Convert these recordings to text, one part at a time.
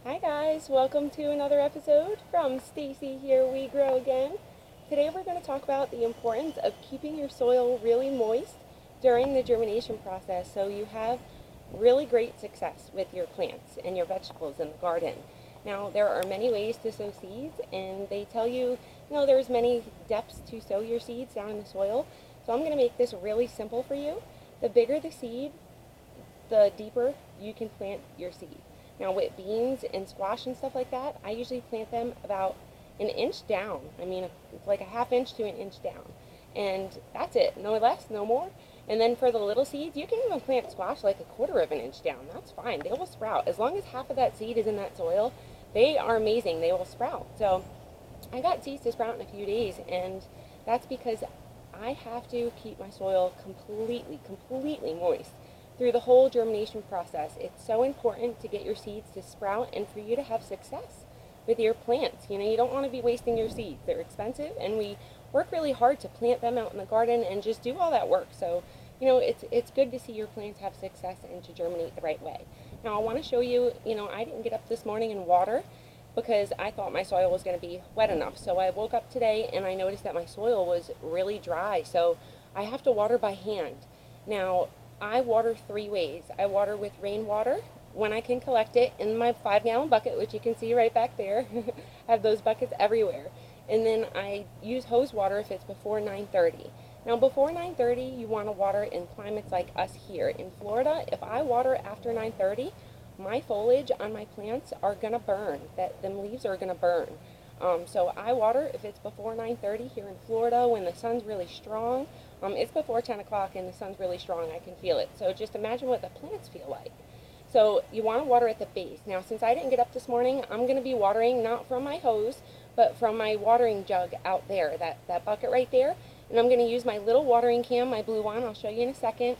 Hi guys, welcome to another episode from Stacy Here We Grow Again. Today we're going to talk about the importance of keeping your soil really moist during the germination process so you have really great success with your plants and your vegetables in the garden. Now there are many ways to sow seeds and they tell you, there's many depths to sow your seeds down in the soil. So I'm going to make this really simple for you. The bigger the seed, the deeper you can plant your seed. Now with beans and squash and stuff like that, I usually plant them about an inch down. I mean, it's like a half inch to an inch down. And that's it, no less, no more. And then for the little seeds, you can even plant squash like a quarter of an inch down. That's fine, they will sprout. As long as half of that seed is in that soil, they are amazing, they will sprout. So I got seeds to sprout in a few days, and that's because I have to keep my soil completely moist through the whole germination process. It's so important to get your seeds to sprout and for you to have success with your plants. You don't want to be wasting your seeds. They're expensive and we work really hard to plant them out in the garden and just do all that work. So, it's good to see your plants have success and to germinate the right way. Now, I want to show you, I didn't get up this morning and water because I thought my soil was going to be wet enough. So I woke up today and I noticed that my soil was really dry. So I have to water by hand. Now, I water three ways. I water with rainwater when I can collect it in my 5-gallon bucket, which you can see right back there. I have those buckets everywhere. And then I use hose water if it's before 9:30. Now before 9:30, you want to water in climates like us here. In Florida, if I water after 9:30, my foliage on my plants are going to burn. Them leaves are going to burn. So I water if it's before 9:30 here in Florida when the sun's really strong. It's before 10 o'clock and the sun's really strong. I can feel it. So just imagine what the plants feel like. So you want to water at the base. Now, since I didn't get up this morning, I'm going to be watering not from my hose, but from my watering jug out there, that bucket right there. And I'm going to use my little watering can, my blue one. I'll show you in a second.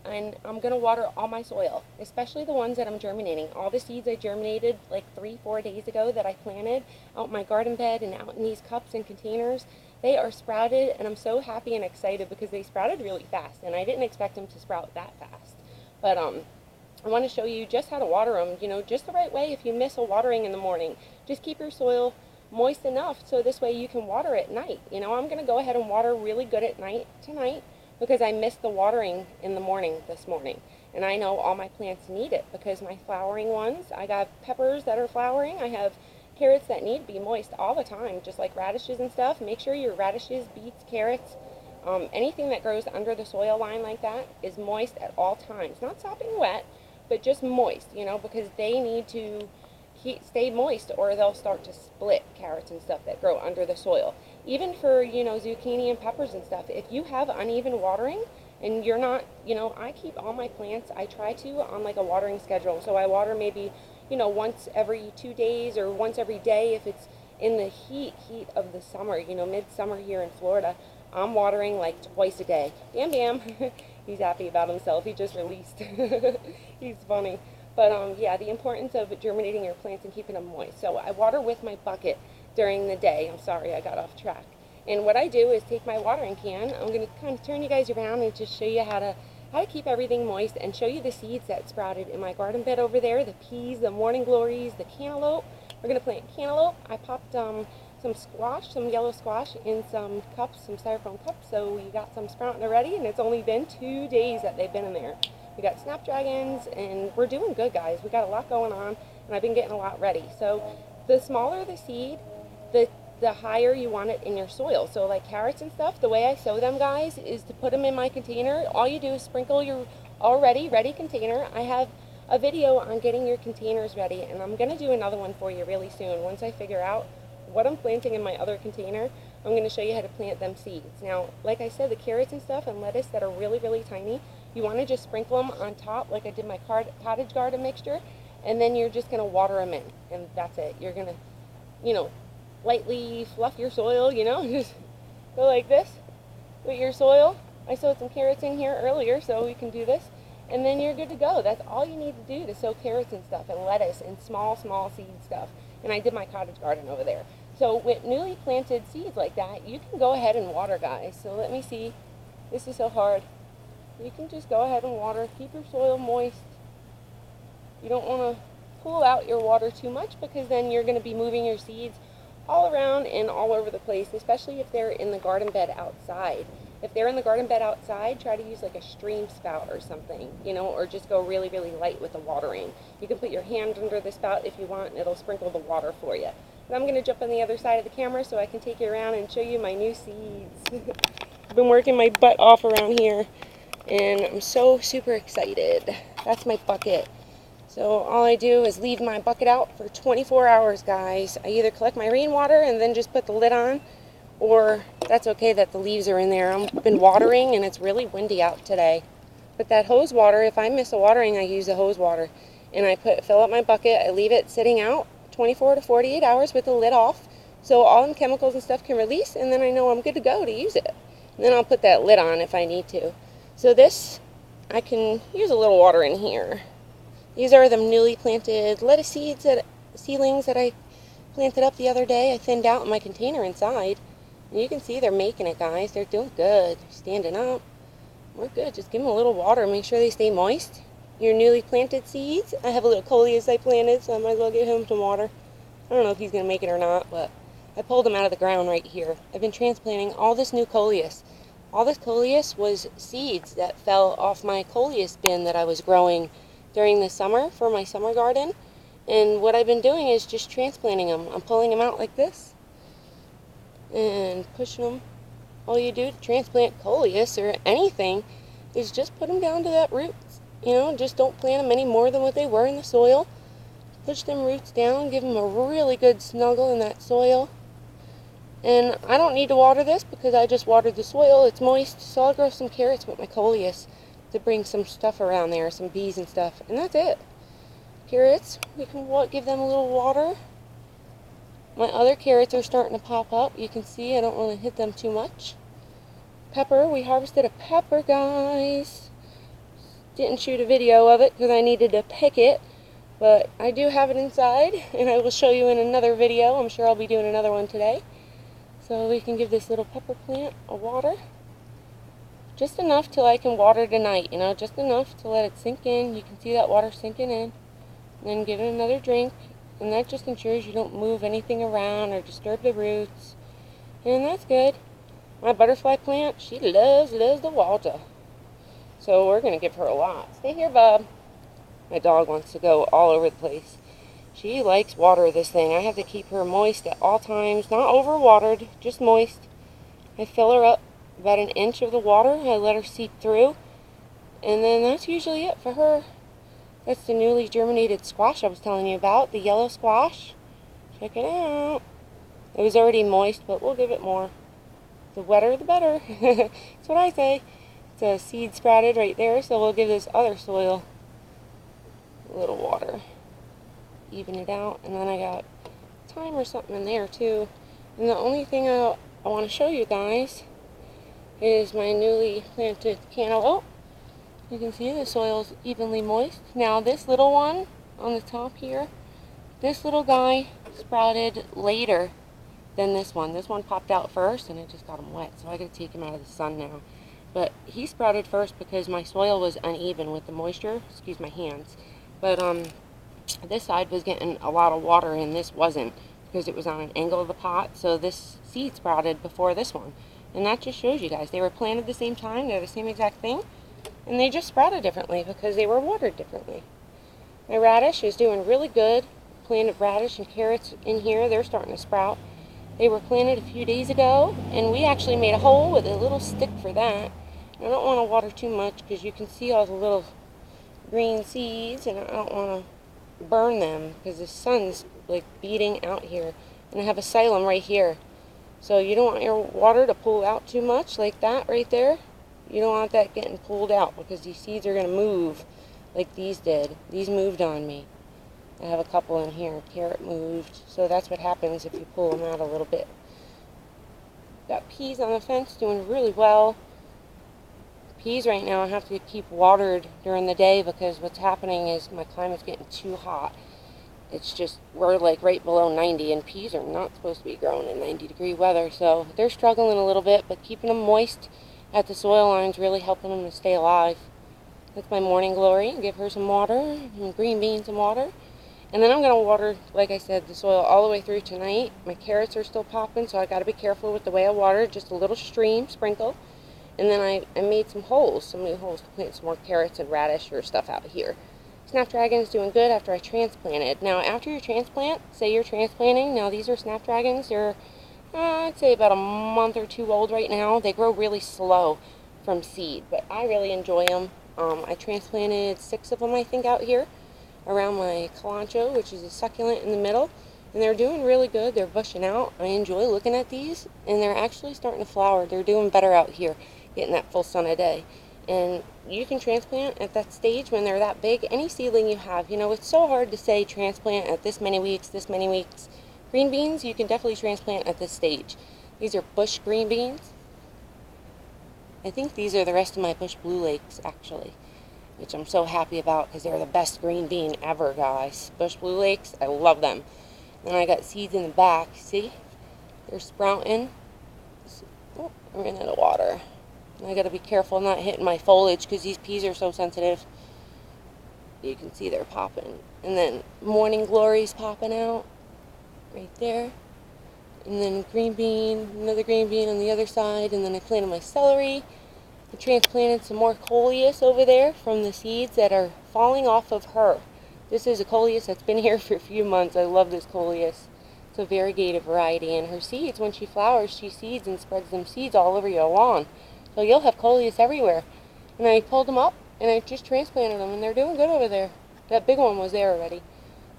And I'm going to water all my soil, especially the ones that I'm germinating. All the seeds I germinated like 3-4 days ago that I planted out in my garden bed and out in these cups and containers, they are sprouted, and I'm so happy and excited because they sprouted really fast, and I didn't expect them to sprout that fast. But I want to show you just how to water them, just the right way. If you miss a watering in the morning, just keep your soil moist enough so this way you can water at night. I'm going to go ahead and water really good at night tonight because I missed the watering in the morning this morning. And I know all my plants need it because my flowering ones, I got peppers that are flowering. I have carrots that need to be moist all the time, just like radishes and stuff. Make sure your radishes, beets, carrots, anything that grows under the soil line like that is moist at all times. Not sopping wet, but just moist, because they need to stay moist or they'll start to split, carrots and stuff that grow under the soil. Even for, zucchini and peppers and stuff, if you have uneven watering and you're not, I keep all my plants, I try to, on like a watering schedule. So I water maybe, once every 2 days or once every day if it's in the heat of the summer, midsummer here in Florida. I'm watering like twice a day. Bam Bam, he's happy about himself. He just released. He's funny. But yeah, the importance of germinating your plants and keeping them moist. So I water with my bucket during the day. I'm sorry, I got off track. And what I do is take my watering can. I'm going to kind of turn you guys around and just show you how to keep everything moist and show you the seeds that sprouted in my garden bed over there. The peas, the morning glories, the cantaloupe. We're going to plant cantaloupe. I popped some squash, some yellow squash in some cups, some styrofoam cups. So we got some sprouting already, and it's only been 2 days that they've been in there. We got snapdragons, and we're doing good, guys. We got a lot going on, and I've been getting a lot ready. So the smaller the seed, the higher you want it in your soil. So like carrots and stuff, the way I sow them, guys, is to put them in my container. All you do is sprinkle your already ready container. I have a video on getting your containers ready, and I'm going to do another one for you really soon. Once I figure out what I'm planting in my other container, I'm going to show you how to plant them seeds. Now, like I said, the carrots and stuff and lettuce that are really tiny, you want to just sprinkle them on top like I did my cottage garden mixture, and then you're just going to water them in, and that's it. You're going to, lightly fluff your soil, just go like this with your soil. I sowed some carrots in here earlier, so we can do this, and then you're good to go. That's all you need to do to sow carrots and stuff and lettuce and small seed stuff. And I did my cottage garden over there. So with newly planted seeds like that, you can go ahead and water, guys. So let me see. This is so hard. You can just go ahead and water. Keep your soil moist. You don't want to pull out your water too much, because then you're going to be moving your seeds all around and all over the place, especially if they're in the garden bed outside. If they're in the garden bed outside, try to use like a stream spout or something, or just go really, really light with the watering. You can put your hand under the spout if you want, and it'll sprinkle the water for you. And I'm going to jump on the other side of the camera so I can take you around and show you my new seeds. I've been working my butt off around here, and I'm so super excited. That's my bucket. So all I do is leave my bucket out for 24 hours, guys. I either collect my rainwater and then just put the lid on, or that's okay that the leaves are in there. I've been watering and it's really windy out today. But that hose water, if I miss a watering, I use the hose water. And I fill up my bucket, I leave it sitting out 24 to 48 hours with the lid off, so all the chemicals and stuff can release, and then I know I'm good to go to use it. And then I'll put that lid on if I need to. So this, I can use a little water in here. These are the newly planted lettuce seedlings that I planted up the other day. I thinned out in my container inside. And you can see they're making it, guys. They're doing good. They're standing up. We're good. Just give them a little water. Make sure they stay moist. Your newly planted seeds. I have a little coleus I planted, so I might as well give him some water. I don't know if he's going to make it or not, but I pulled him out of the ground right here. I've been transplanting all this new coleus. All this coleus was seeds that fell off my coleus bin that I was growing during the summer for my summer garden. And what I've been doing is just transplanting them. I'm pulling them out like this and pushing them. All you do to transplant coleus or anything is just put them down to that root. Just don't plant them any more than what they were in the soil. Push them roots down, give them a really good snuggle in that soil. And I don't need to water this because I just watered the soil. It's moist, so I'll grow some carrots with my coleus to bring some stuff around there, some bees and stuff, and that's it. Carrots, we can give them a little water. My other carrots are starting to pop up. You can see I don't want to hit them too much. Pepper, we harvested a pepper, guys. Didn't shoot a video of it because I needed to pick it, but I do have it inside, and I will show you in another video. I'm sure I'll be doing another one today. So we can give this little pepper plant a water. Just enough till I can water tonight, just enough to let it sink in. You can see that water sinking in. And then give it another drink, and that just ensures you don't move anything around or disturb the roots. And that's good. My butterfly plant, she loves the water. So we're going to give her a lot. Stay here, bub. My dog wants to go all over the place. She likes water, this thing. I have to keep her moist at all times. Not overwatered, just moist. I fill her up about an inch of the water. I let her seep through. And then that's usually it for her. That's the newly germinated squash I was telling you about. The yellow squash. Check it out. It was already moist, but we'll give it more. The wetter, the better. That's what I say. It's a seed sprouted right there, so we'll give this other soil a little water. Even it out. And then I got thyme or something in there too. And the only thing I want to show you guys is my newly planted cantaloupe. You can see the soil's evenly moist. Now this little one on the top here, this little guy sprouted later than this one. This one popped out first and it just got him wet, so I gotta take him out of the sun now. But he sprouted first because my soil was uneven with the moisture. Excuse my hands. But this side was getting a lot of water and this wasn't, because it was on an angle of the pot. So this seed sprouted before this one. And that just shows you guys, they were planted at the same time, they're the same exact thing, and they just sprouted differently because they were watered differently. My radish is doing really good. Planted radish and carrots in here, they're starting to sprout. They were planted a few days ago, and we actually made a hole with a little stick for that. I don't want to water too much because you can see all the little green seeds, and I don't want to burn them because the sun's like beating out here. And I have a xylem right here. So you don't want your water to pull out too much like that right there. You don't want that getting pulled out because these seeds are going to move like these did. These moved on me. I have a couple in here. Carrot moved. So that's what happens if you pull them out a little bit. Got peas on the fence doing really well. Peas right now I have to keep watered during the day because what's happening is my climate's getting too hot. It's just, we're like right below 90, and peas are not supposed to be growing in 90-degree weather, so they're struggling a little bit, but keeping them moist at the soil line is really helping them to stay alive. That's my morning glory. Give her some water, some green beans and water. And then I'm going to water, like I said, the soil all the way through tonight. My carrots are still popping, so I got to be careful with the way I water. Just a little stream, sprinkle. And then I made some new holes to plant some more carrots and radish or stuff out here. Snapdragon is doing good after I transplanted. Now, after you transplant, say you're transplanting, now these are snapdragons. They're, I'd say about a month or two old right now. They grow really slow from seed, but I really enjoy them. I transplanted 6 of them, I think, out here around my calancho, which is a succulent in the middle, and they're doing really good. They're bushing out. I enjoy looking at these, and they're actually starting to flower. They're doing better out here, getting that full sun a day. And you can transplant at that stage when they're that big. Any seedling you have, you know, it's so hard to say transplant at this many weeks, this many weeks. Green beans, you can definitely transplant at this stage. These are bush green beans. I think these are the rest of my bush blue lakes, actually, which I'm so happy about because they're the best green bean ever, guys. Bush blue lakes, I love them. And I got seeds in the back, see? They're sprouting. Oh, I ran out of water. And I got to be careful not hitting my foliage because these peas are so sensitive. You can see they're popping. And then morning glory's popping out right there. And then green bean, another green bean on the other side. And then I planted my celery. I transplanted some more coleus over there from the seeds that are falling off of her. This is a coleus that's been here for a few months. I love this coleus. It's a variegated variety, and her seeds, when she flowers, she seeds and spreads them seeds all over your lawn. So you'll have coleus everywhere. And I pulled them up, and I just transplanted them, and they're doing good over there. That big one was there already.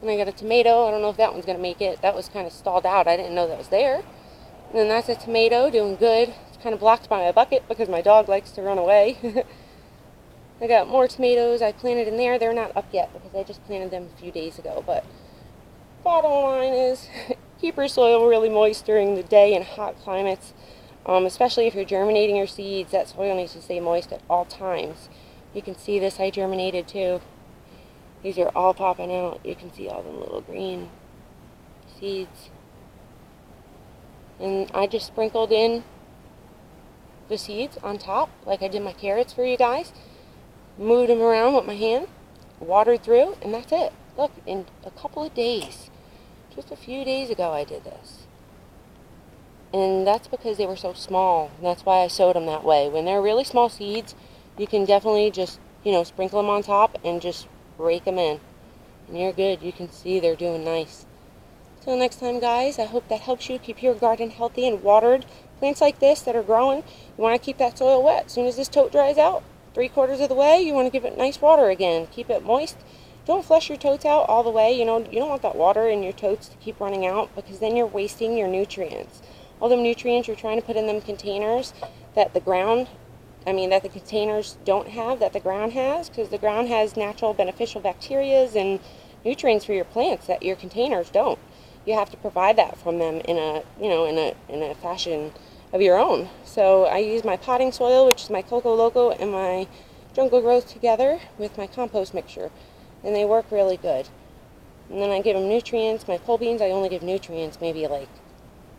And I got a tomato. I don't know if that one's going to make it. That was kind of stalled out. I didn't know that was there. And then that's a tomato doing good. Kind of blocked by my bucket because my dog likes to run away. I got more tomatoes I planted in there. They're not up yet because I just planted them a few days ago. But bottom line is keep your soil really moist during the day in hot climates, especially if you're germinating your seeds. That soil needs to stay moist at all times. You can see this, I germinated too. These are all popping out. You can see all the little green seeds. And I just sprinkled in the seeds on top, like I did my carrots for you guys. Moved them around with my hand, watered through, and that's it. Look, in a couple of days, just a few days ago I did this. And that's because they were so small, and that's why I sowed them that way. When they're really small seeds, you can definitely just, you know, sprinkle them on top and just rake them in. And you're good. You can see they're doing nice. Till next time, guys, I hope that helps you keep your garden healthy and watered. Plants like this that are growing, you want to keep that soil wet. As soon as this tote dries out, 3/4 of the way, you want to give it nice water again. Keep it moist. Don't flush your totes out all the way. You know, you don't want that water in your totes to keep running out because then you're wasting your nutrients. All the nutrients you're trying to put in them containers that the containers don't have, that the ground has, because the ground has natural beneficial bacterias and nutrients for your plants that your containers don't. You have to provide that from them in a fashion of your own. So I use my potting soil, which is my Coco Loco and my Jungle Growth together with my compost mixture, and they work really good. And then I give them nutrients. My pole beans, I only give nutrients maybe like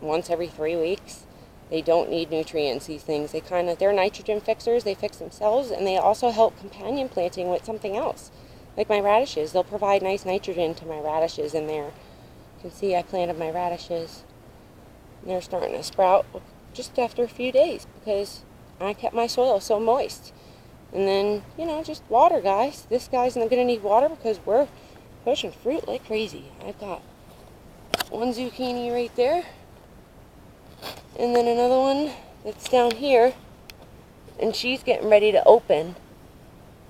once every 3 weeks. They don't need nutrients, these things. They're nitrogen fixers. They fix themselves, and they also help companion planting with something else. Like my radishes, they'll provide nice nitrogen to my radishes in there. You can see I planted my radishes. And they're starting to sprout just after a few days because I kept my soil so moist. And then, you know, just water, guys. This guy's not going to need water because we're pushing fruit like crazy. I've got one zucchini right there. And then another one that's down here. And she's getting ready to open.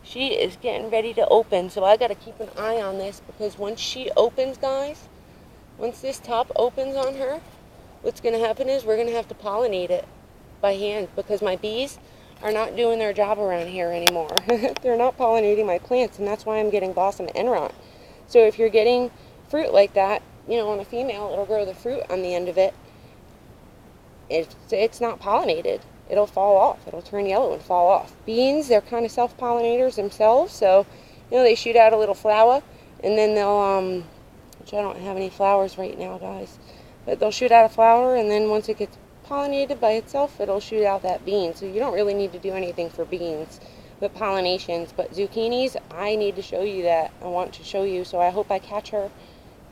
She is getting ready to open. So I got to keep an eye on this because once she opens, guys, once this top opens on her, what's going to happen is we're going to have to pollinate it by hand because my bees are not doing their job around here anymore. They're not pollinating my plants, and that's why I'm getting blossom end rot. So if you're getting fruit like that, you know, on a female, it'll grow the fruit on the end of it. It's not pollinated. It'll fall off. It'll turn yellow and fall off. Beans, they're kind of self-pollinators themselves, so, you know, they shoot out a little flower, and then they'll, which I don't have any flowers right now, guys, but they'll shoot out a flower, and then once it gets pollinated by itself, it'll shoot out that bean. So you don't really need to do anything for beans with pollinations. But zucchinis, I need to show you that. I want to show you, so I hope I catch her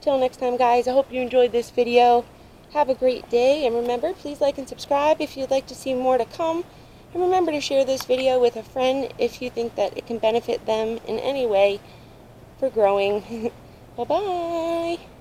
Till next time, guys, I hope you enjoyed this video. Have a great day, and remember, please like and subscribe if you'd like to see more to come. And remember to share this video with a friend if you think that it can benefit them in any way for growing. Bye-bye.